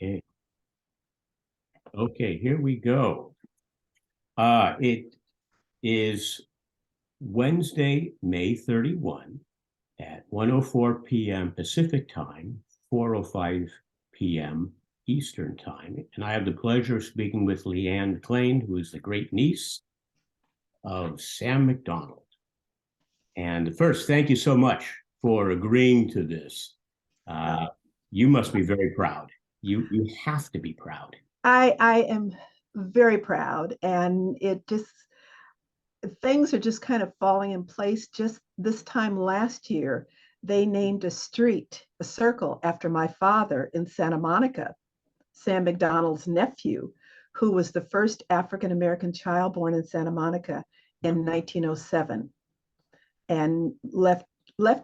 Okay. Okay, here we go. It is Wednesday, May 31 at 1:04 p.m. Pacific Time, 4:05 p.m. Eastern Time. And I have the pleasure of speaking with Leana McClain, who is the great niece of Sam McDonald. And first, thank you so much for agreeing to this. Uh, you must be very proud. You have to be proud. I am very proud, and it just things are just kind of falling in place. Just this time last year, they named a street, a circle after my father in Santa Monica, Sam McDonald's nephew, who was the first African American child born in Santa Monica in 1907, and left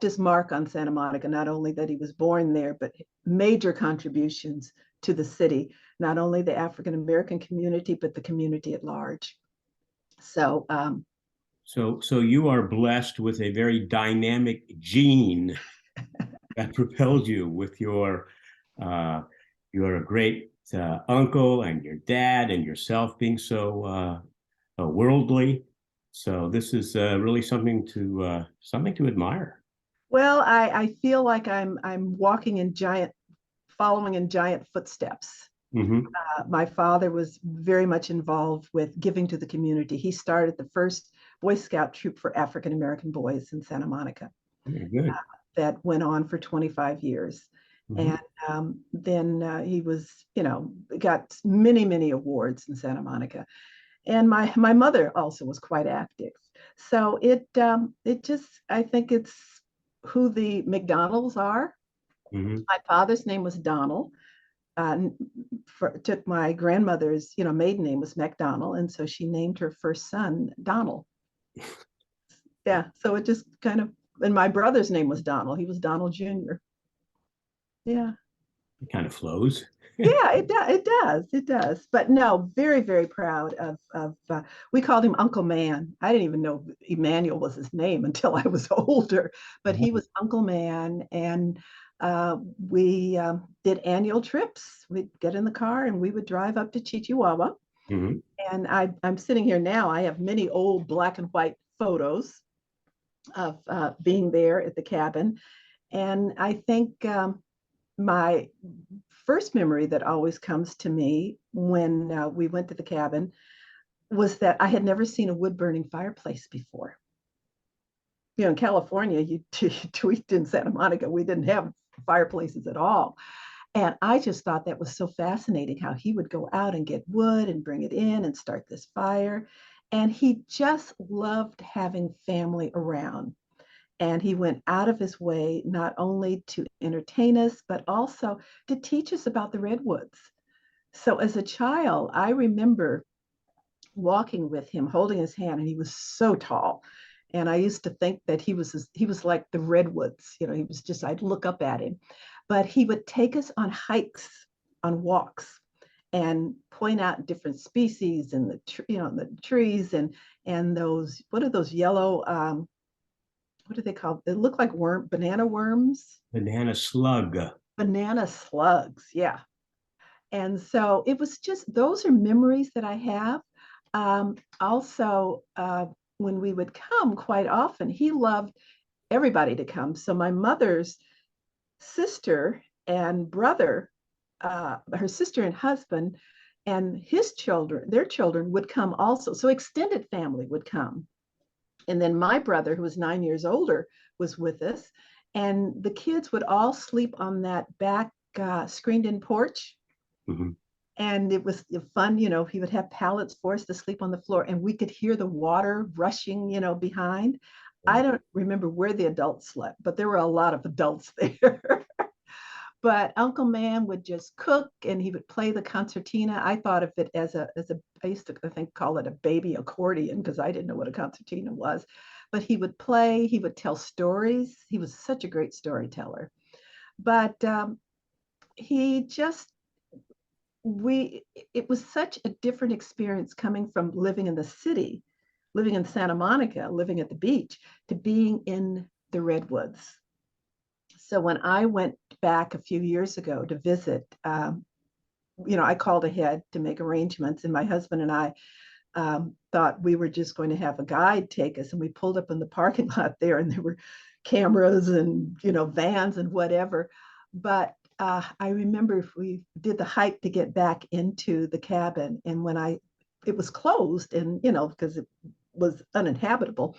his mark on Santa Monica. Not only that he was born there, but major contributions to the city, not only the African American community, but the community at large. So, So you are blessed with a very dynamic gene that propelled you with uh, your great uncle and your dad and yourself being so worldly. So this is really something to admire. well, I feel like I'm walking in giant, following in giant footsteps. Hmm. My father was very much involved with giving to the community. He started the first Boy Scout troop for African American boys in Santa Monica Very good. that went on for 25 years. Hmm. And then he was, got many, many awards in Santa Monica. And my mother also was quite active. So it just, I think it's who the McDonald's are. Hmm. My father's name was Donald. Took my grandmother's, maiden name was McDonald, and so she named her first son Donald. Yeah, so it just kind of, and my brother's name was Donald. He was Donald Jr. Yeah, It kind of flows. yeah, it does. But no, very, very proud of. We called him Uncle Man. I didn't even know Emmanuel was his name until I was older, but he was Uncle Man, and we did annual trips. We'd get in the car and we would drive up to Chihuahua. Hmm. And I'm sitting here now. I have many old black and white photos of being there at the cabin, and I think my first memory that always comes to me when we went to the cabin was that I had never seen a wood burning fireplace before. In California, you tweaked in Santa Monica, we didn't have fireplaces at all. And I just thought that was so fascinating how he would go out and get wood and bring it in and start this fire. And he just loved having family around. And he went out of his way not only to entertain us, but also to teach us about the redwoods. So as a child, I remember walking with him, holding his hand, and he was so tall. And I used to think that he was like the redwoods. He was just, I'd look up at him. But he would take us on hikes, on walks, and point out different species and the trees and those, what are those yellow, what do they call? They look like banana worms, Banana slug. banana slugs. Yeah. And so it was just, those are memories that I have. Also, when we would come quite often, he loved everybody to come. So my mother's sister and brother, her sister and husband, and his children, their children would come also. So extended family would come. And then my brother, who was 9 years older, was with us. And the kids would all sleep on that back screened in porch. Hmm. And it was fun, he would have pallets for us to sleep on the floor, and we could hear the water rushing, behind. I don't remember where the adults slept, but there were a lot of adults there. But Uncle Man would just cook and he would play the concertina. I thought of it as a I used to, I think, call it a baby accordion because I didn't know what a concertina was. But he would play, he would tell stories. He was such a great storyteller. But he just we it was such a different experience coming from living in the city, living in Santa Monica, living at the beach, to being in the redwoods. So when I went back a few years ago to visit, I called ahead to make arrangements, and my husband and I thought we were just going to have a guide take us, and we pulled up in the parking lot there, and there were cameras and vans and whatever. But I remember we did the hike to get back into the cabin, and it was closed, and because it was uninhabitable,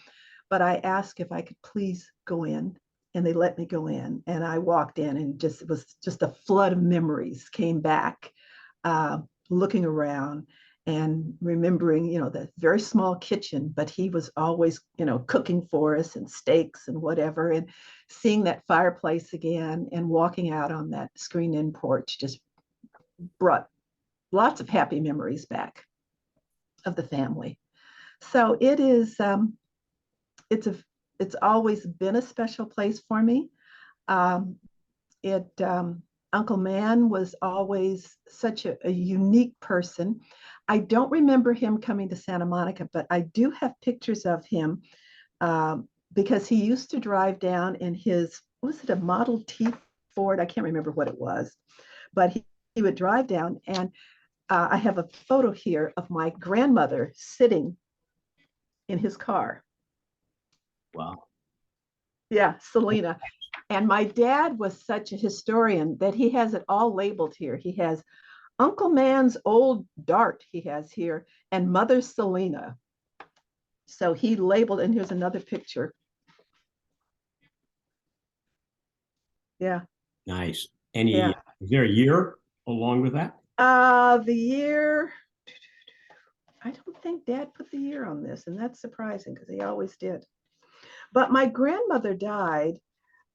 but I asked if I could please go in, and they let me go in, and I walked in, and it was just a flood of memories came back, looking around and remembering, the very small kitchen, but he was always, cooking for us, and steaks and whatever, and seeing that fireplace again and walking out on that screened-in porch just brought lots of happy memories back of the family. So it's always been a special place for me. Um, it Uncle Man was always such a unique person. I don't remember him coming to Santa Monica, but I do have pictures of him, because he used to drive down in his, was it a Model T Ford? I can't remember what it was, but he would drive down, and I have a photo here of my grandmother sitting in his car. Wow. Yeah, Selena. And my dad was such a historian that he has it all labeled here. He has Uncle Man's old dart, he has here, and Mother Selena. So he labeled, and here's another picture. Yeah. Nice. Yeah. Is there a year along with that? The year, I don't think Dad put the year on this, and that's surprising because he always did. But my grandmother died.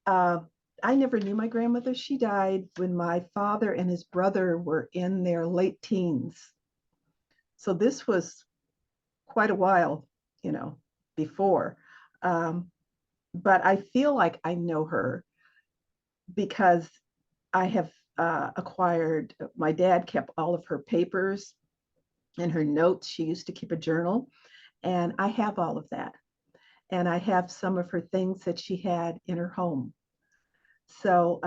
I never knew my grandmother. She died when my father and his brother were in their late teens. So this was quite a while, before. But I feel like I know her because I have acquired, my dad kept all of her papers and her notes. She used to keep a journal, and I have all of that. And I have some of her things that she had in her home. So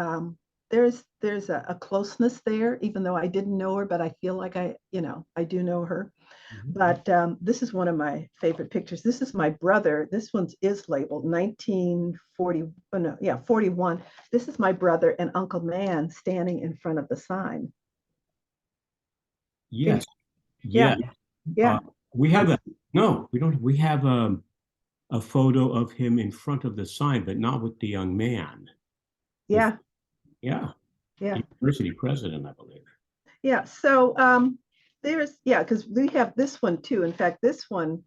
there's a closeness there, even though I didn't know her, but I feel like I do know her. But this is one of my favorite pictures. This is my brother. This one is labeled 1940. Oh no, yeah, 41. This is my brother and Uncle Man standing in front of the sign. Yes. Yeah, Yeah. yeah, We have no, we don't. We have a photo of him in front of the sign, but not with the young man. With, yeah, yeah, yeah, university president, I believe. yeah. So yeah, because we have this one too. In fact, this one,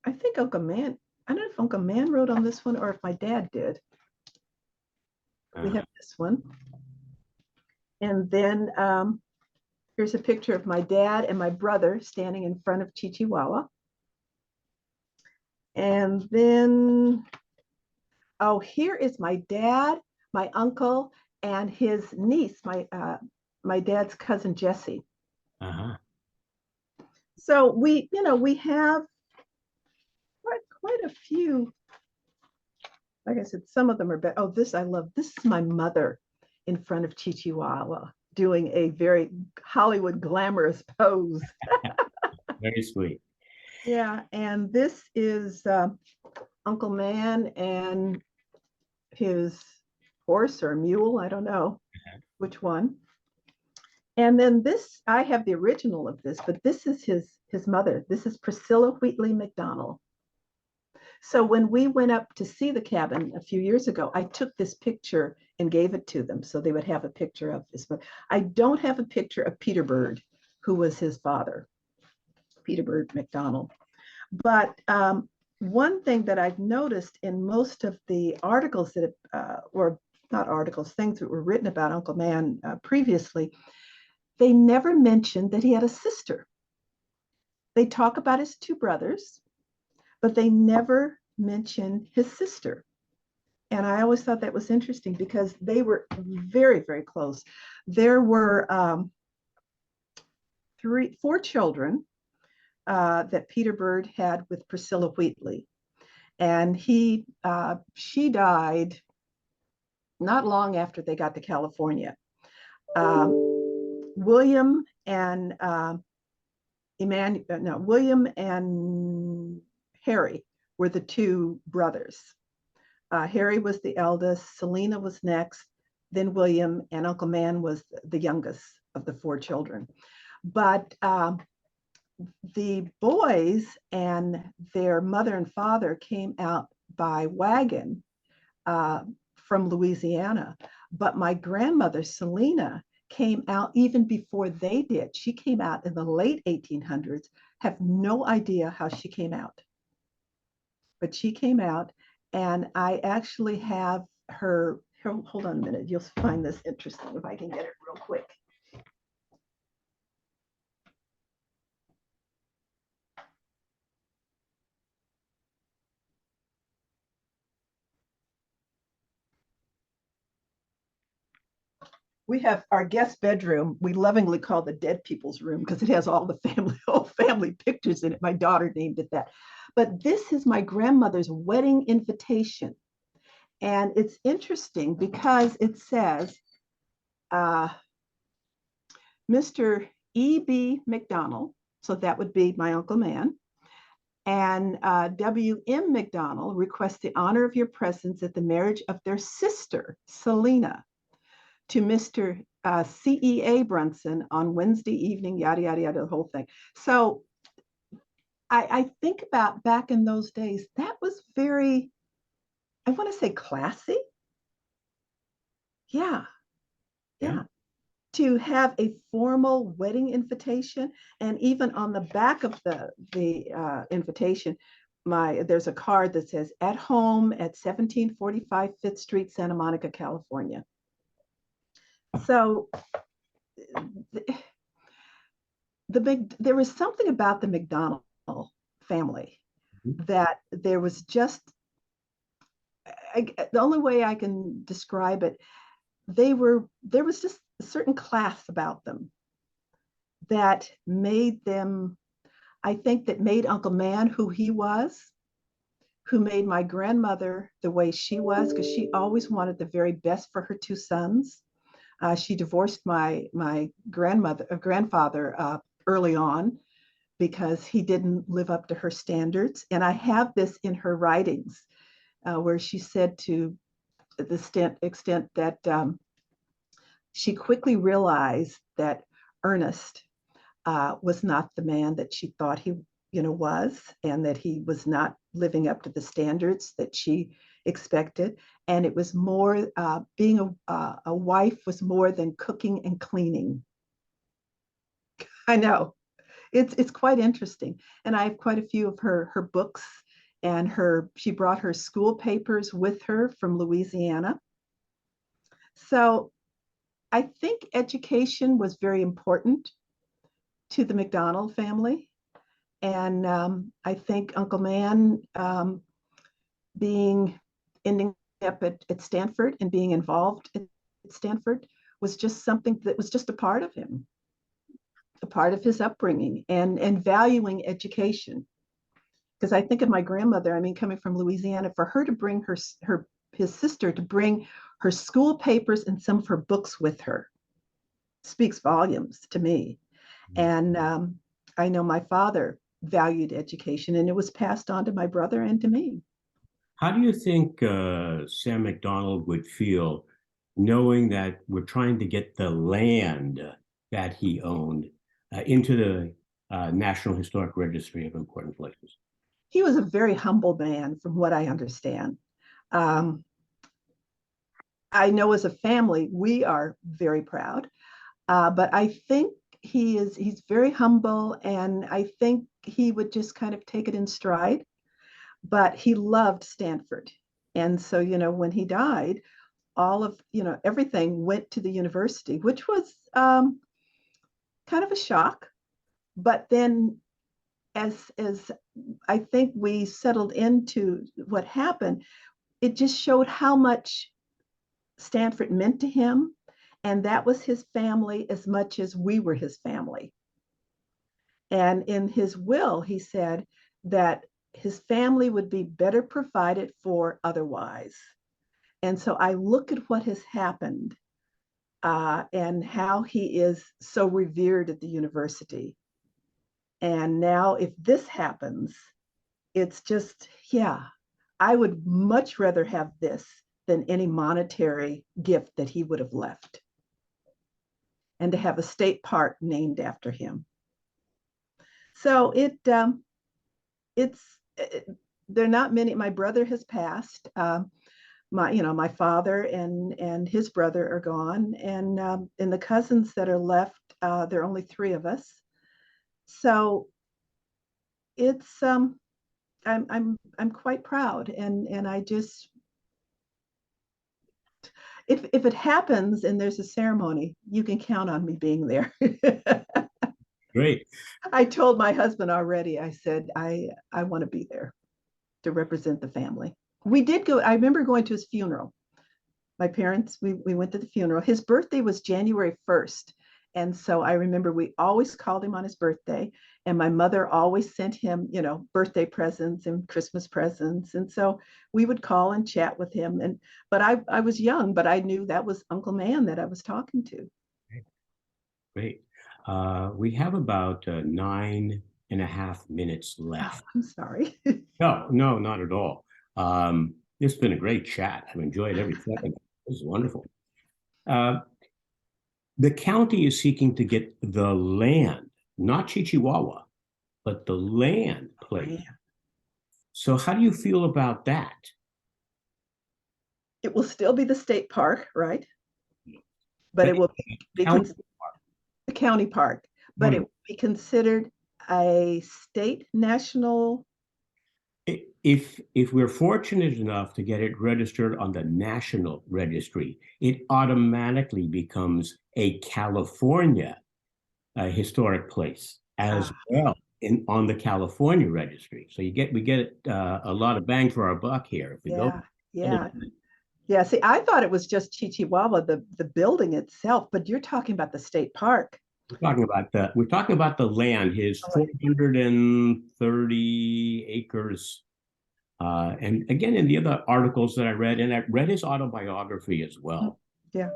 I think Uncle Man, I don't know if Uncle Man wrote on this one or if my dad did. We have this one. And then here's a picture of my dad and my brother standing in front of Chichihuahua. And then, oh, here is my dad, my uncle, and his niece, my dad's cousin Jessie. Uh-huh. So we have quite a few. Like I said, some of them are better. Oh, this I love. This is my mother in front of Chichihuahua doing a very Hollywood glamorous pose. Very sweet. Yeah, and this is Uncle Man and his horse or mule, I don't know which one. And then this, I have the original of this, but this is his mother. This is Priscilla Wheatley McDonald. So when we went up to see the cabin a few years ago, I took this picture and gave it to them so they would have a picture of this. But I don't have a picture of Peter Bird, who was his father, Peter Bird McDonald. But one thing that I've noticed in most of the articles that, or not articles, things that were written about Uncle Man previously, they never mentioned that he had a sister. They talk about his two brothers, but they never mention his sister. And I always thought that was interesting because they were very, very close. There were 4 children that Peter Bird had with Priscilla Wheatley. And she died not long after they got to California. William and William and Harry were the two brothers. Harry was the eldest, Selena was next, then William, and Uncle Man was the youngest of the four children. But the boys and their mother and father came out by wagon from Louisiana. But my grandmother, Selena, came out even before they did. She came out in the late 1800s. Have no idea how she came out. But she came out, and I actually have her, hold on a minute, you'll find this interesting if I can get it real quick. We have our guest bedroom, we lovingly call the dead people's room because it has all the old family pictures in it. My daughter named it that. But this is my grandmother's wedding invitation. And it's interesting because it says, Mr. E.B. McDonald, so that would be my Uncle Man, and W.M. McDonald request the honor of your presence at the marriage of their sister, Selena, to Mr. C.E.A. Brunson on Wednesday evening, yada, yada, yada, the whole thing. So I think about back in those days, that was very, I want to say classy. Yeah, yeah. To have a formal wedding invitation, and even on the back of the invitation, there's a card that says "At home at 1745 Fifth Street, Santa Monica, California." So there was something about the McDonald family that there was just, the only way I can describe it, there was just a certain class about them that made them, I think, that made Uncle Man who he was, who made my grandmother the way she was, because she always wanted the very best for her two sons. She divorced my grandfather early on because he didn't live up to her standards. And I have this in her writings where she said to the extent that she quickly realized that Ernest was not the man that she thought he was, and that he was not living up to the standards that she expected. And it was more, being a wife was more than cooking and cleaning. I know, it's quite interesting. And I have quite a few of her books, and she brought her school papers with her from Louisiana. So I think education was very important to the McDonald family. And I think Uncle Man ending up at Stanford and being involved at Stanford was just something that was just a part of him, a part of his upbringing, and valuing education. Because I think of my grandmother, I mean, coming from Louisiana, for her to bring his sister to bring her school papers and some of her books with her speaks volumes to me. And I know my father valued education, and it was passed on to my brother and to me. How do you think Sam McDonald would feel knowing that we're trying to get the land that he owned into the National Historic Registry of Important Places? He was a very humble man, from what I understand. I know as a family, we are very proud, but I think he's very humble, and I think he would just kind of take it in stride. But he loved Stanford. And so, when he died, all of, everything went to the university, which was kind of a shock. But then as I think we settled into what happened, it just showed how much Stanford meant to him. And that was his family as much as we were his family. And in his will, he said that his family would be better provided for otherwise. And so I look at what has happened and how he is so revered at the university. And now, if this happens, it's just, yeah, I would much rather have this than any monetary gift that he would have left, and to have a state park named after him. So it's there are not many. My brother has passed. My father and his brother are gone, and the cousins that are left, there are only three of us. So it's I'm quite proud, and I just, if it happens and there's a ceremony, you can count on me being there. Great. I told my husband already. I said I want to be there to represent the family. We did go. I remember going to his funeral. My parents, we went to the funeral. His birthday was January 1st. And so I remember we always called him on his birthday. And my mother always sent him, birthday presents and Christmas presents. And so we would call and chat with him. But I was young, but I knew that was Uncle Man that I was talking to. Great. We have about 9.5 minutes Oh, left. I'm sorry. No, no, not at all. It's been a great chat. I've enjoyed every second. This is wonderful. The county is seeking to get the land, not Chichiwawa, but the land plate. So how do you feel about that? It will still be the state park, right? But it will be County the county park, but it will be considered a state national. If we're fortunate enough to get it registered on the national registry, it automatically becomes a California historic place as well on the California registry. So we get a lot of bang for our buck here if we go. Yeah. See, I thought it was just Chichiwawa, the building itself, but you're talking about the state park. We're talking about the land, his 430 acres. And again, in the other articles that I read, and I read his autobiography as well. Yeah.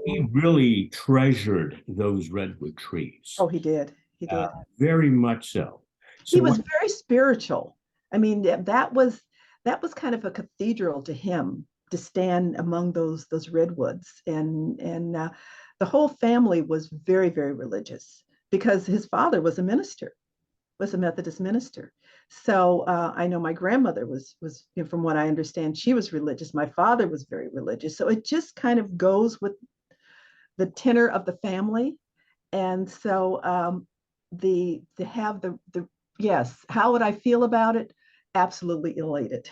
He really treasured those redwood trees. Oh, he did. He did. Very much so. He was very spiritual. I mean, that was kind of a cathedral to him, to stand among those redwoods, and the whole family was very, very religious because his father was a minister, was a Methodist minister. So I know my grandmother was from what I understand, she was religious. My father was very religious. So it just kind of goes with the tenor of the family. And so to have the yes, how would I feel about it? Absolutely elated.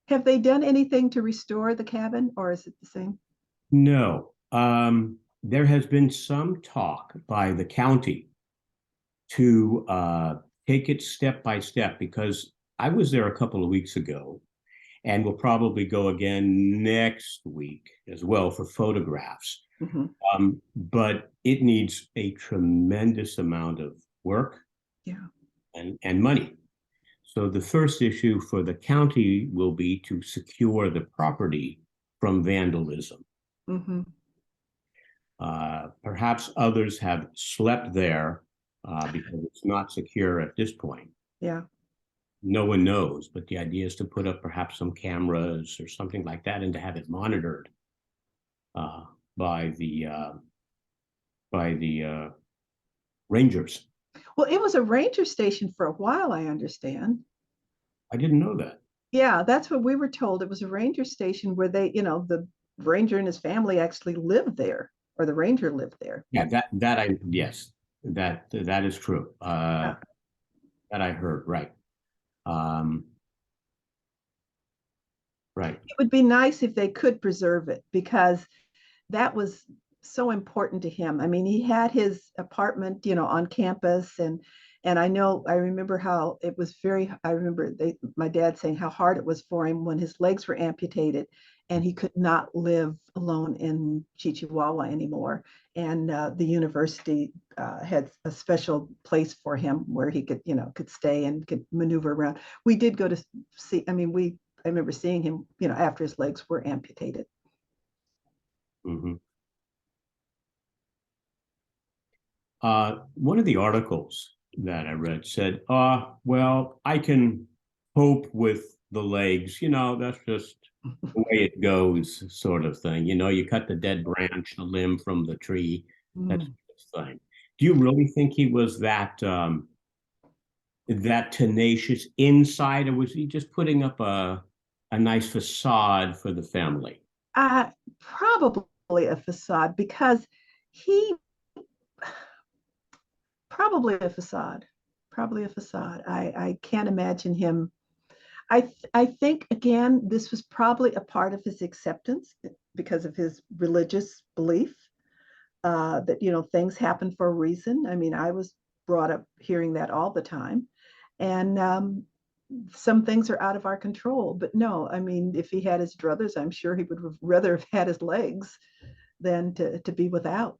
Have they done anything to restore the cabin, or is it the same? No. There has been some talk by the county to take it step by step, because I was there a couple of weeks ago, and we'll probably go again next week as well for photographs. But it needs a tremendous amount of work and money. So the first issue for the county will be to secure the property from vandalism. Perhaps others have slept there because it's not secure at this point. Yeah. No one knows, but the idea is to put up perhaps some cameras or something like that, and to have it monitored by the rangers. Well, it was a ranger station for a while, I understand. I didn't know that. Yeah, that's what we were told. It was a ranger station where they, the ranger and his family actually lived there, or the ranger lived there. Yeah, yes, that is true. That I heard, right. Right. It would be nice if they could preserve it, because that was so important to him. I mean, he had his apartment, on campus, and And I remember how it was I remember my dad saying how hard it was for him when his legs were amputated and he could not live alone in Chihuahua anymore. And the university had a special place for him where he could, could stay and could maneuver around. We did go to see, I remember seeing him, after his legs were amputated. Mhm. One of the articles that I read said, well, I can cope with the legs, that's just the way it goes, sort of thing. You cut the dead branch, the limb from the tree, that's Mm. fine. Do you really think he was that tenacious inside, or was he just putting up a nice facade for the family? Probably a facade because he probably a facade, probably a facade. I can't imagine him. I think again, this was probably a part of his acceptance because of his religious belief that things happen for a reason. I mean, I was brought up hearing that all the time, and some things are out of our control. But no, I mean, if he had his druthers, I'm sure he would rather have had his legs than to be without.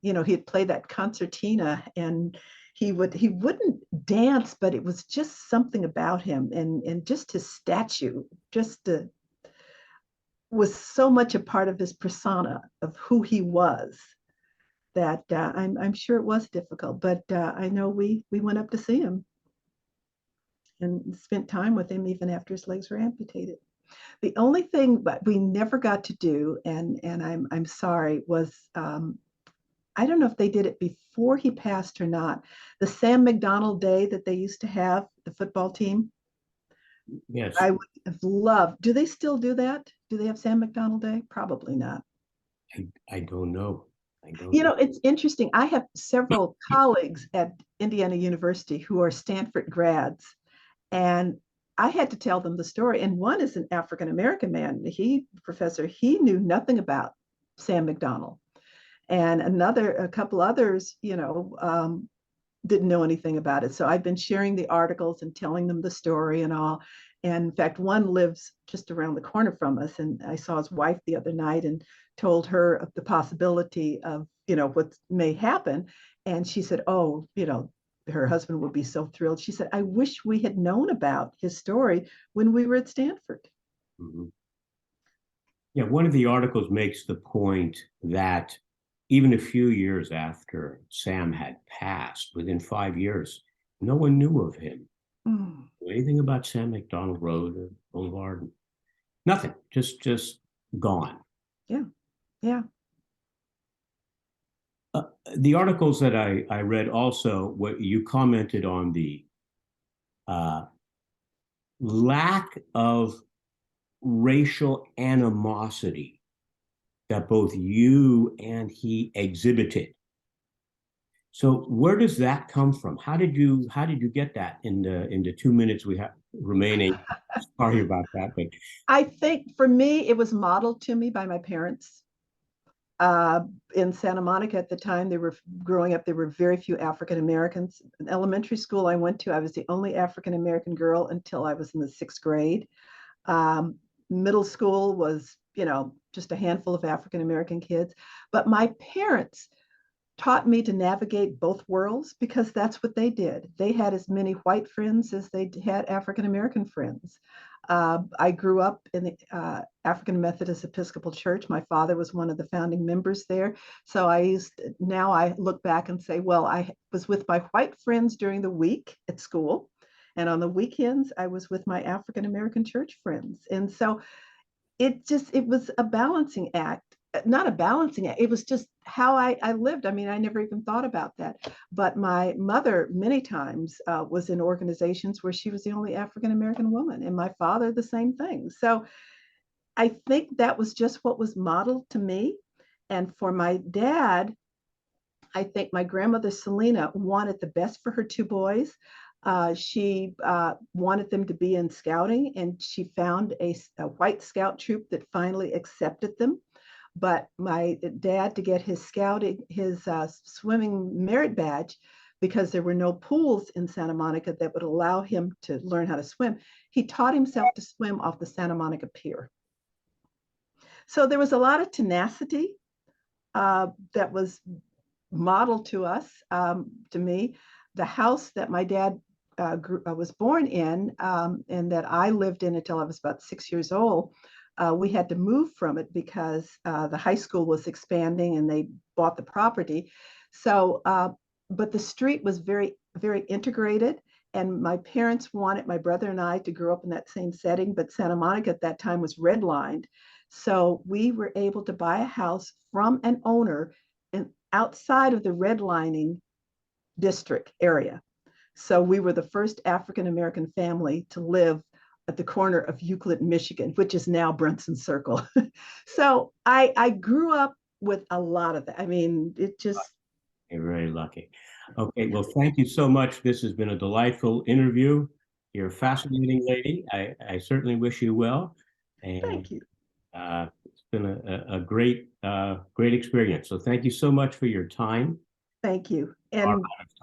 He'd play that concertina and he wouldn't dance, but it was just something about him and just his statue just was so much a part of his persona of who he was that I'm sure it was difficult, but I know we went up to see him and spent time with him even after his legs were amputated. The only thing that we never got to do, and I'm sorry, was I don't know if they did it before he passed or not. The Sam McDonald Day that they used to have, the football team. Yes, I would have loved. Do they still do that? Do they have Sam McDonald Day? Probably not. I don't know. I don't know. It's interesting. I have several colleagues at Indiana University who are Stanford grads, and I had to tell them the story. And one is an African American man. Professor, he knew nothing about Sam McDonald. And a couple others, didn't know anything about it. So I've been sharing the articles and telling them the story and all. And in fact, one lives just around the corner from us. And I saw his wife the other night and told her of the possibility of, what may happen. And she said, oh, her husband would be so thrilled. She said, I wish we had known about his story when we were at Stanford. Mhm. Yeah, one of the articles makes the point that even a few years after Sam had passed, within 5 years, no one knew of him. Mm, Anything about Sam McDonald Road or Boulevard? Nothing. Just gone. yeah, yeah. Uh, the articles that I read also, what you commented on the uh, lack of racial animosity that both you and he exhibited. So where does that come from? How did you get that in the 2 minutes we have remaining? Sorry about that, but I think for me, it was modeled to me by my parents. Uh, in Santa Monica at the time, they were growing up, there were very few African Americans. In elementary school I went to, I was the only African American girl until I was in the sixth grade. Um, Middle school was, just a handful of African American kids. But my parents taught me to navigate both worlds because that's what they did. They had as many white friends as they had African American friends. I grew up in the African Methodist Episcopal Church. My father was one of the founding members there. So now I look back and say, well, I was with my white friends during the week at school. And on the weekends, I was with my African American church friends. And so it was a balancing act, not a balancing act, it was just how I lived. I mean, I never even thought about that, but my mother many times was in organizations where she was the only African American woman, and my father the same thing. So I think that was just what was modeled to me. And for my dad, I think my grandmother Selena wanted the best for her two boys. She wanted them to be in scouting, and she found a white scout troop that finally accepted them. But my dad, to get his swimming merit badge, because there were no pools in Santa Monica that would allow him to learn how to swim. He taught himself to swim off the Santa Monica Pier. So there was a lot of tenacity that was modeled to us, to me. The house that my dad was born in, and that I lived in until I was about 6 years old, we had to move from it because the high school was expanding and they bought the property. So, but the street was very, very integrated. And my parents wanted my brother and I to grow up in that same setting, but Santa Monica at that time was redlined. So we were able to buy a house from an owner and outside of the redlining district area. So we were the first African-American family to live at the corner of Euclid, Michigan, which is now Brunson Circle. So I grew up with a lot of that. I mean, it just. You're very lucky. Okay, well, thank you so much. This has been a delightful interview. You're a fascinating lady. I certainly wish you well. And Thank you. It's been a great, great experience. So thank you so much for your time. Thank you. And